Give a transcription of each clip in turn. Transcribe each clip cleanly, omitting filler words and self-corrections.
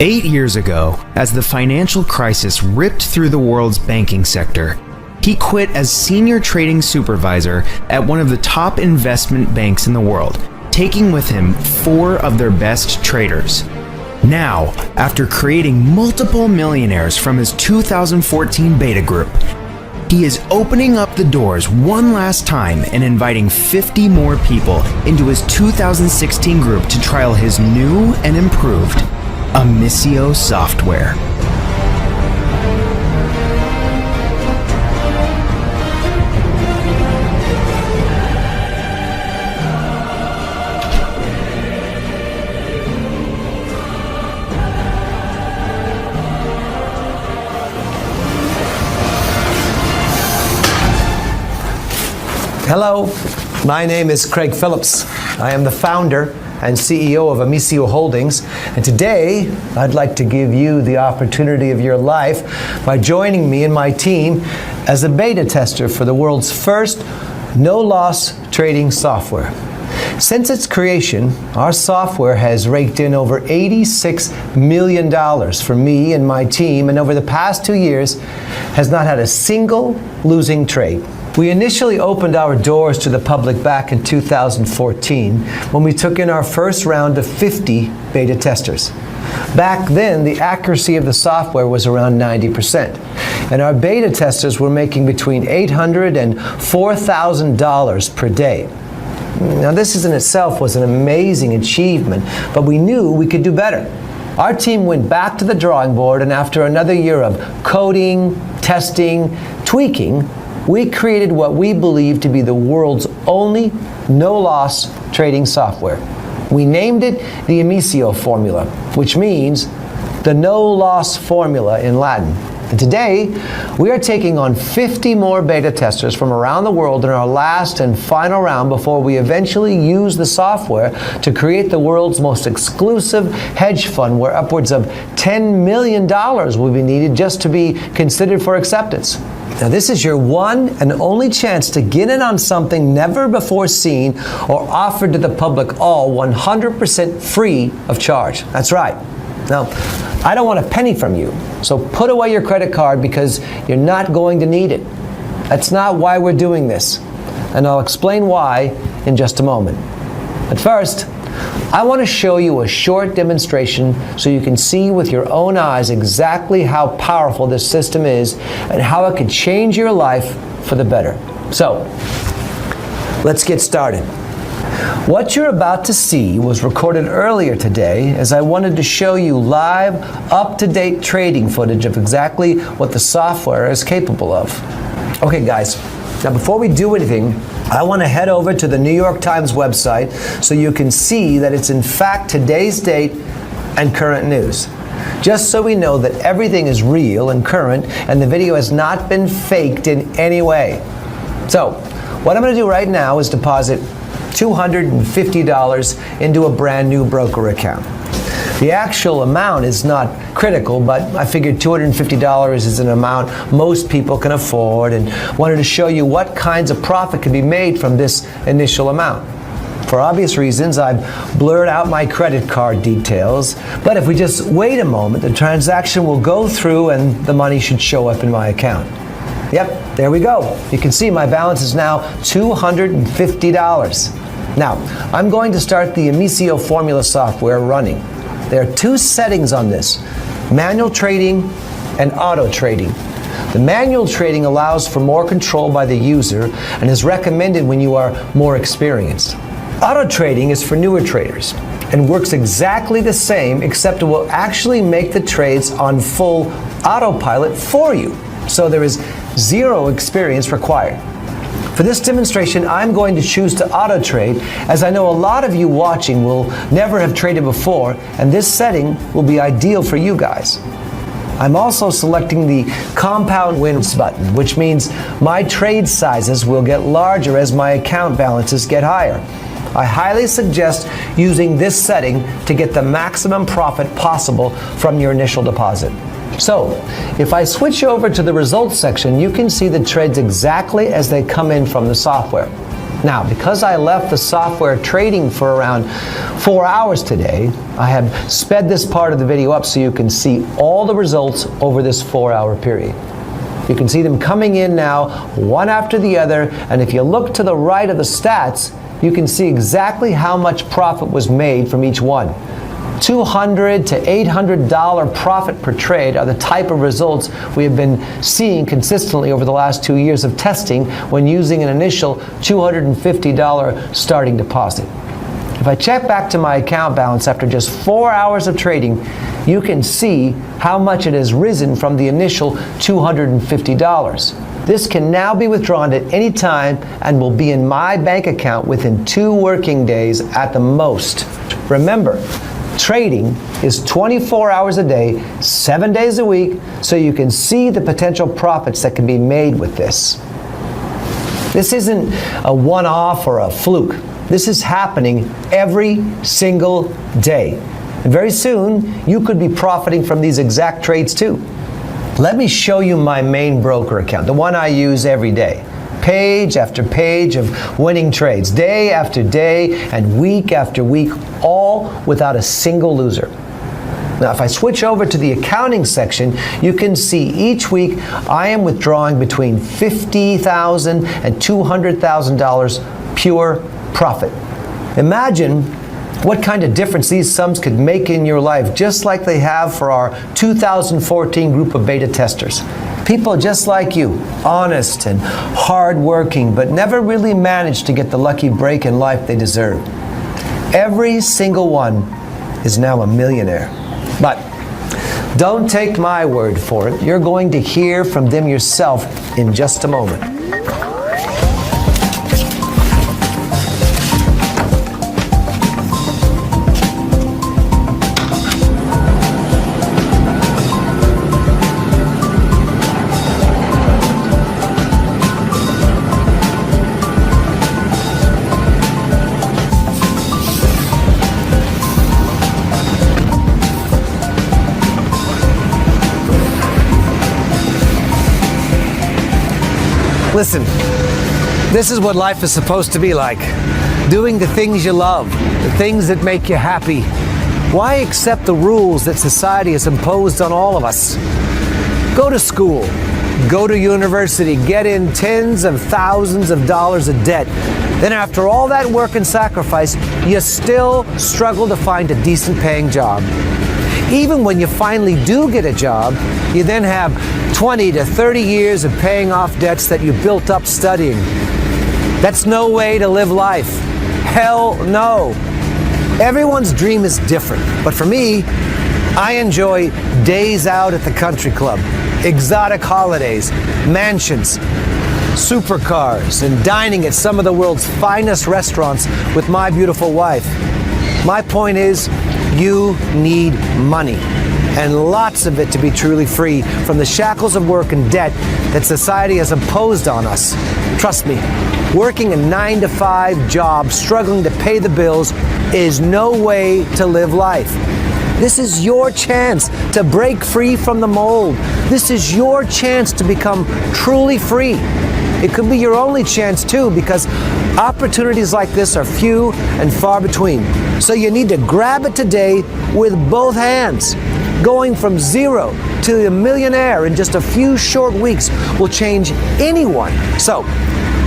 8 years ago, as the financial crisis ripped through the world's banking sector, he quit as senior trading supervisor at one of the top investment banks in the world, taking with him 4 of their best traders. Now, after creating multiple millionaires from his 2014 beta group, he is opening up the doors one last time and inviting 50 more people into his 2016 group to trial his new and improved Amisio software. Hello, my name is Craig Phillips. I am the founder and CEO of Amisio Holdings, and today I'd like to give you the opportunity of your life by joining me and my team as a beta tester for the world's first no-loss trading software. Since its creation, our software has raked in over $86 million for me and my team, and over the past 2 years has not had a single losing trade. We initially opened our doors to the public back in 2014 when we took in our first round of 50 beta testers. Back then, the accuracy of the software was around 90%, and our beta testers were making between $800 and $4,000 per day. Now, this in itself was an amazing achievement, but we knew we could do better. Our team went back to the drawing board, and after another year of coding, testing, tweaking, we created what we believe to be the world's only no-loss trading software. We named it the Amisio formula, which means the no-loss formula in Latin. And today, we are taking on 50 more beta testers from around the world in our last and final round before we eventually use the software to create the world's most exclusive hedge fund, where upwards of $10 million will be needed just to be considered for acceptance. Now, this is your one and only chance to get in on something never before seen or offered to the public, all 100% free of charge. That's right. Now, I don't want a penny from you, so put away your credit card because you're not going to need it. That's not why we're doing this, and I'll explain why in just a moment. But first, I want to show you a short demonstration so you can see with your own eyes exactly how powerful this system is and how it could change your life for the better. So, let's get started. What you're about to see was recorded earlier today, as I wanted to show you live, up-to-date trading footage of exactly what the software is capable of. Okay, guys, now before we do anything, I want to head over to the New York Times website so you can see that it's in fact today's date and current news. Just so we know that everything is real and current and the video has not been faked in any way. So, what I'm going to do right now is deposit $250 into a brand new broker account. The actual amount is not critical, but I figured $250 is an amount most people can afford, and wanted to show you what kinds of profit can be made from this initial amount. For obvious reasons, I've blurred out my credit card details, but if we just wait a moment, the transaction will go through and the money should show up in my account. Yep, there we go. You can see my balance is now $250. Now, I'm going to start the Amisio formula software running. There are 2 settings on this: manual trading and auto trading. The manual trading allows for more control by the user and is recommended when you are more experienced. Auto trading is for newer traders and works exactly the same, except it will actually make the trades on full autopilot for you. So there is 0 experience required. For this demonstration, I'm going to choose to auto trade, as I know a lot of you watching will never have traded before, and this setting will be ideal for you guys. I'm also selecting the compound wins button, which means my trade sizes will get larger as my account balances get higher. I highly suggest using this setting to get the maximum profit possible from your initial deposit. So, if I switch over to the results section, you can see the trades exactly as they come in from the software. Now, because I left the software trading for around 4 hours today, I have sped this part of the video up so you can see all the results over this 4-hour period. You can see them coming in now, one after the other, and if you look to the right of the stats, you can see exactly how much profit was made from each one. $200 to $800 profit per trade are the type of results we have been seeing consistently over the last 2 years of testing when using an initial $250 starting deposit. If I check back to my account balance after just 4 hours of trading, you can see how much it has risen from the initial $250. This can now be withdrawn at any time and will be in my bank account within 2 working days at the most. Remember, trading is 24 hours a day, 7 days a week, so you can see the potential profits that can be made with this. This isn't a one-off or a fluke. This is happening every single day. And very soon, you could be profiting from these exact trades too. Let me show you my main broker account, the one I use every day. Page after page of winning trades, day after day and week after week, all without a single loser. Now, if I switch over to the accounting section, you can see each week I am withdrawing between $50,000 and $200,000 pure profit. Imagine what kind of difference these sums could make in your life, just like they have for our 2014 group of beta testers. People just like you, honest and hardworking, but never really managed to get the lucky break in life they deserve. Every single one is now a millionaire. But don't take my word for it. You're going to hear from them yourself in just a moment. Listen, this is what life is supposed to be like. Doing the things you love, the things that make you happy. Why accept the rules that society has imposed on all of us? Go to school, go to university, get in tens of thousands of dollars of debt. Then after all that work and sacrifice, you still struggle to find a decent paying job. Even when you finally do get a job, you then have 20 to 30 years of paying off debts that you built up studying. That's no way to live life. Hell no. Everyone's dream is different, but for me, I enjoy days out at the country club, exotic holidays, mansions, supercars, and dining at some of the world's finest restaurants with my beautiful wife. My point is, you need money, and lots of it to be truly free from the shackles of work and debt that society has imposed on us. Trust me, working a 9-to-5 job, struggling to pay the bills, is no way to live life. This is your chance to break free from the mold. This is your chance to become truly free. It could be your only chance too, because opportunities like this are few and far between. So you need to grab it today with both hands. Going from zero to a millionaire in just a few short weeks will change anyone. So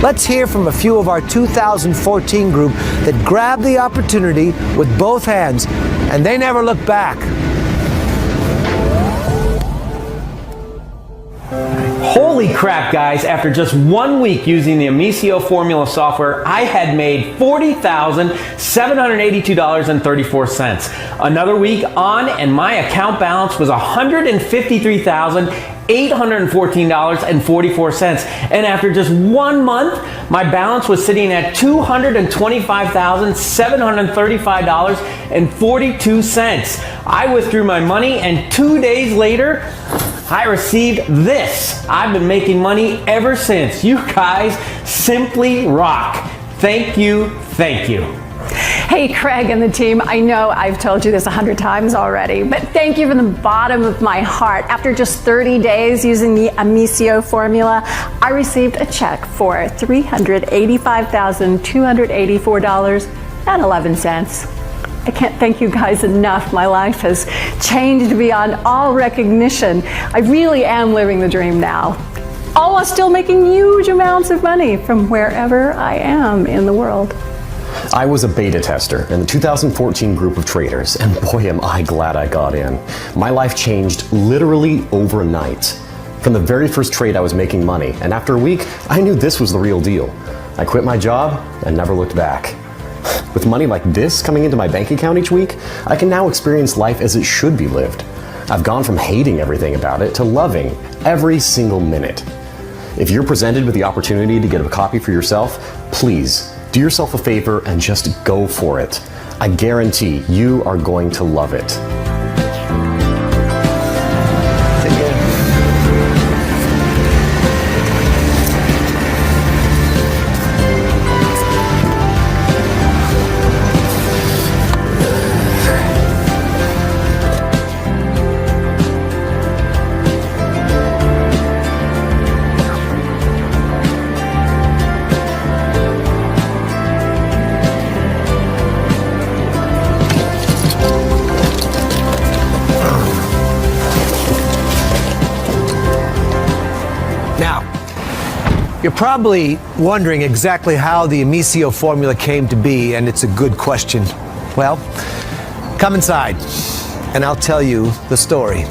let's hear from a few of our 2014 group that grabbed the opportunity with both hands and they never looked back. Holy crap, guys, after just 1 week using the Amicio formula software, I had made $40,782.34. Another week on, and my account balance was $153,814.44. And after just 1 month, my balance was sitting at $225,735.42. I withdrew my money, and 2 days later, I received this. I've been making money ever since. You guys simply rock. Thank you, thank you. Hey, Craig and the team, I know I've told you this 100 times already, but thank you from the bottom of my heart. After just 30 days using the Amicio formula, I received a check for $385,284.11. I can't thank you guys enough. My life has changed beyond all recognition. I really am living the dream now, all while still making huge amounts of money from wherever I am in the world. I was a beta tester in the 2014 group of traders, and boy am I glad I got in. My life changed literally overnight. From the very first trade I was making money, and after a week, I knew this was the real deal. I quit my job and never looked back. With money like this coming into my bank account each week, I can now experience life as it should be lived. I've gone from hating everything about it to loving every single minute. If you're presented with the opportunity to get a copy for yourself, please do yourself a favor and just go for it. I guarantee you are going to love it. You're probably wondering exactly how the Amicio formula came to be, and it's a good question. Well, come inside, and I'll tell you the story.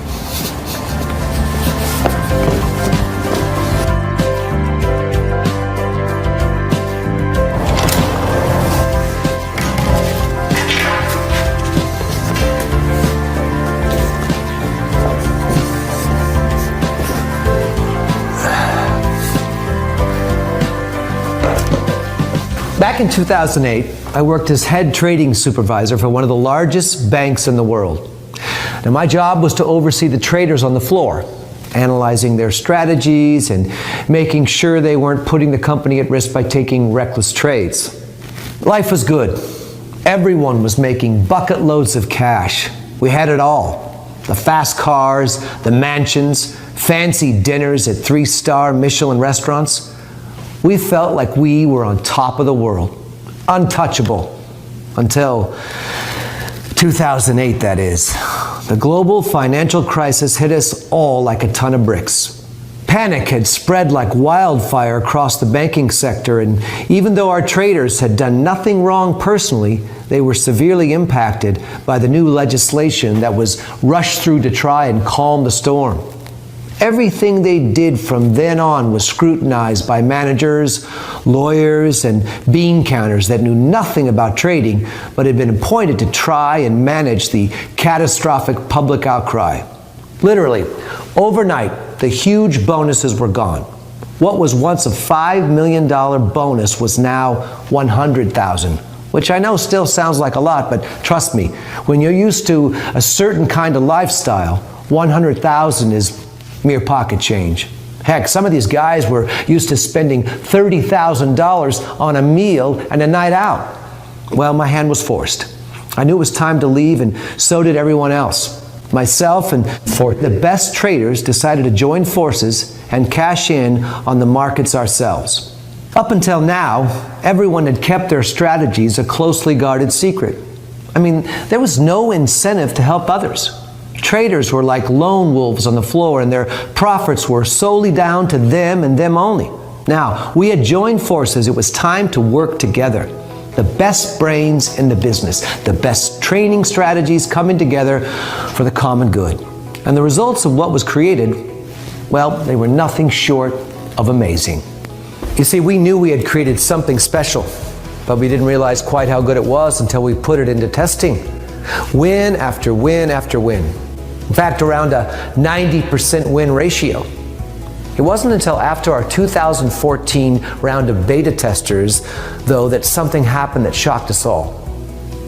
Back in 2008, I worked as head trading supervisor for one of the largest banks in the world. Now, my job was to oversee the traders on the floor, analyzing their strategies and making sure they weren't putting the company at risk by taking reckless trades. Life was good. Everyone was making bucket loads of cash. We had it all. The fast cars, the mansions, fancy dinners at 3-star Michelin restaurants. We felt like we were on top of the world, untouchable, until 2008, that is. The global financial crisis hit us all like a ton of bricks. Panic had spread like wildfire across the banking sector, and even though our traders had done nothing wrong personally, they were severely impacted by the new legislation that was rushed through to try and calm the storm. Everything they did from then on was scrutinized by managers, lawyers, and bean counters that knew nothing about trading but had been appointed to try and manage the catastrophic public outcry. Literally, overnight, the huge bonuses were gone. What was once a $5 million bonus was now $100,000, which I know still sounds like a lot, but trust me, when you're used to a certain kind of lifestyle, $100,000 is mere pocket change. Heck, some of these guys were used to spending $30,000 on a meal and a night out. Well, my hand was forced. I knew it was time to leave, and so did everyone else. Myself and the best traders decided to join forces and cash in on the markets ourselves. Up until now, everyone had kept their strategies a closely guarded secret. I mean, there was no incentive to help others. Traders were like lone wolves on the floor, and their profits were solely down to them and them only. Now, we had joined forces. It was time to work together. The best brains in the business, the best training strategies coming together for the common good. And the results of what was created, well, they were nothing short of amazing. You see, we knew we had created something special, but we didn't realize quite how good it was until we put it into testing. Win after win after win. In fact, around a 90% win ratio. It wasn't until after our 2014 round of beta testers, though, that something happened that shocked us all.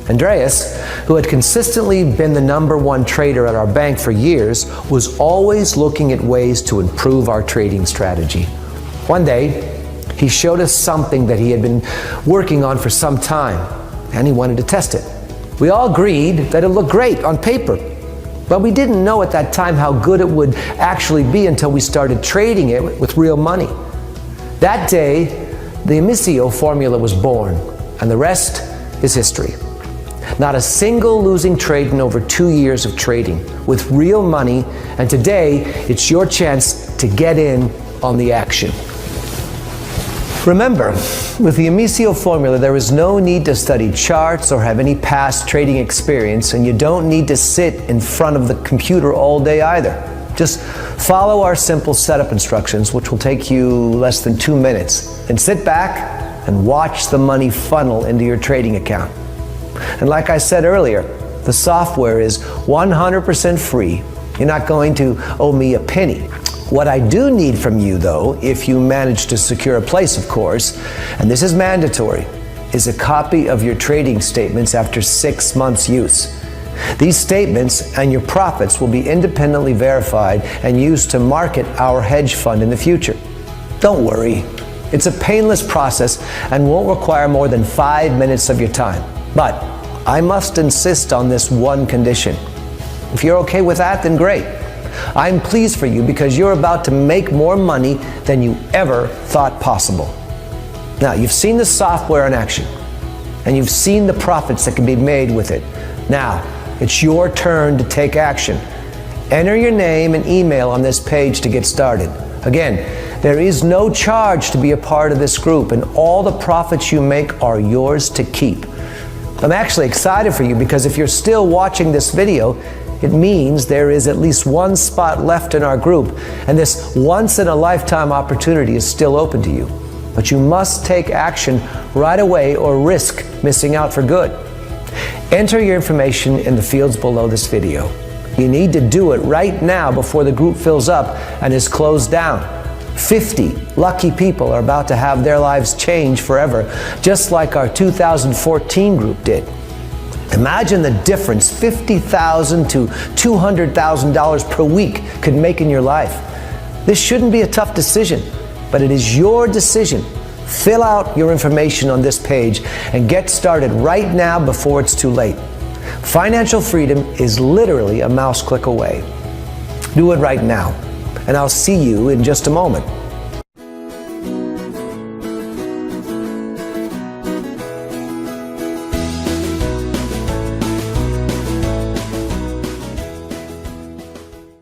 Andreas, who had consistently been the #1 trader at our bank for years, was always looking at ways to improve our trading strategy. One day, he showed us something that he had been working on for some time. and he wanted to test it. We all agreed that it looked great on paper, but we didn't know at that time how good it would actually be until we started trading it with real money. That day, the Amicio formula was born, and the rest is history. Not a single losing trade in over 2 years of trading with real money, and today it's your chance to get in on the action. Remember, with the Amicio formula, there is no need to study charts or have any past trading experience, and you don't need to sit in front of the computer all day either. Just follow our simple setup instructions, which will take you less than 2 minutes, and sit back and watch the money funnel into your trading account. And like I said earlier, the software is 100% free. You're not going to owe me a penny. What I do need from you, though, if you manage to secure a place, of course, and this is mandatory, is a copy of your trading statements after 6 months' use. These statements and your profits will be independently verified and used to market our hedge fund in the future. Don't worry, it's a painless process and won't require more than 5 minutes of your time. But I must insist on this one condition. If you're okay with that, then great. I'm pleased for you because you're about to make more money than you ever thought possible. Now, you've seen the software in action, and you've seen the profits that can be made with it. Now, it's your turn to take action. Enter your name and email on this page to get started. Again, there is no charge to be a part of this group, and all the profits you make are yours to keep. I'm actually excited for you because if you're still watching this video, it means there is at least one spot left in our group, and this once-in-a-lifetime opportunity is still open to you. But you must take action right away or risk missing out for good. Enter your information in the fields below this video. You need to do it right now before the group fills up and is closed down. 50 lucky people are about to have their lives change forever, just like our 2014 group did. Imagine the difference $50,000 to $200,000 per week could make in your life. This shouldn't be a tough decision, but it is your decision. Fill out your information on this page and get started right now before it's too late. Financial freedom is literally a mouse click away. Do it right now, and I'll see you in just a moment.